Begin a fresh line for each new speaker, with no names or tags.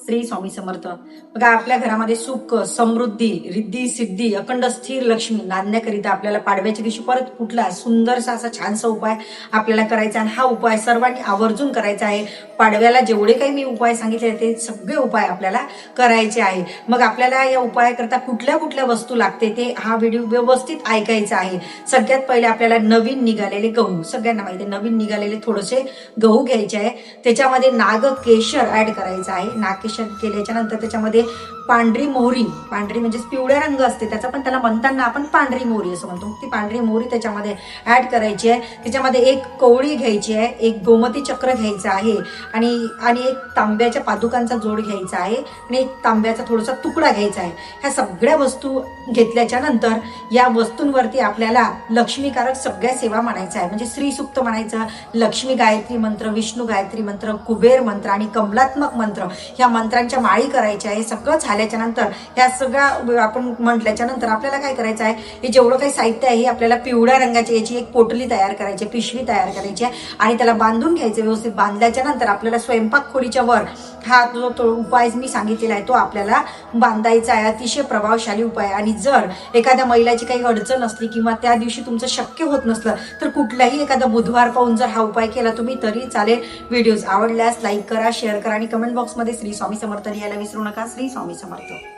श्री स्वामी समर्थ. बघा, आपल्या घरामध्ये सुख, समृद्धी, रिद्धी सिद्धी, अखंड स्थिर लक्ष्मी नांदण्याकरिता आपल्याला पाडव्याच्या दिवशी परत कुठला सुंदरसा असा छानसा उपाय आपल्याला करायचा आणि हा उपाय सर्वांनी आवर्जून करायचा आहे. पाडव्याला जेवढे काही मी उपाय सांगितले ते सगळे उपाय आपल्याला करायचे आहे. मग आपल्याला या उपायाकरता कुठल्या कुठल्या वस्तू लागते ते हा व्हिडिओ व्यवस्थित ऐकायचा आहे. सगळ्यात पहिले आपल्याला नवीन निघालेले गहू, सगळ्यांना माहिती आहे नवीन निघालेले थोडेसे गहू घ्यायचे आहे. त्याच्यामध्ये नागकेशर ऍड करायचं आहे. नागकेशर केल्याच्या नंतर त्याच्यामध्ये पांढरी मोहरी, पांढरी म्हणजे पिवळ्या रंग असते त्याचा, पण त्याला म्हणताना आपण पांढरी मोहरी असं म्हणतो. ती पांढरी मोहरी त्याच्यामध्ये ऍड करायची आहे. त्याच्यामध्ये एक कवळी घ्यायची आहे, एक गोमती चक्र घ्यायचं आहे आणि एक तांब्याच्या पादुकांचा जोड घ्यायचा आहे आणि एक तांब्याचा थोडासा तुकडा घ्यायचा आहे. ह्या सगळ्या वस्तू घेतल्याच्या नंतर या वस्तूंवरती आपल्याला लक्ष्मीकारक सगळ्या सेवा म्हणायचं आहे. म्हणजे श्री सूक्त म्हणायचं, लक्ष्मी गायत्री मंत्र, विष्णू गायत्री मंत्र, कुबेर मंत्र आणि कमलात्मक मंत्र, ह्या मंत्रांच्या माळी करायच्या आहे. सगळं झाल्याच्या नंतर ह्या सगळ्या आपण म्हटल्याच्या नंतर आपल्याला काय करायचं आहे, हे जेवढं काही साहित्य आहे हे आपल्याला पिवळ्या रंगाची याची एक पोटली तयार करायची, पिशवी तयार करायची आहे आणि त्याला बांधून घ्यायचं. व्यवस्थित बांधल्याच्या नंतर आपल्याला स्वयंपाक खोलीच्या वर हा जो उपाय मी सांगितलेला आहे तो आपल्याला बांधायचा आहे. अतिशय प्रभावशाली उपाय. आणि जर एखाद्या महिलाची काही अडचण असली किंवा त्या दिवशी तुमचं शक्य होत नसलं तर कुठलाही एखादा बुधवार पाहून जर हा उपाय केला तुम्ही तरी चालेल. व्हिडिओज आवडल्यास लाईक करा, शेअर करा आणि कमेंट बॉक्समध्ये श्री स्वामी समर्थ लिहायला विसरू नका. श्री स्वामी समर्थ.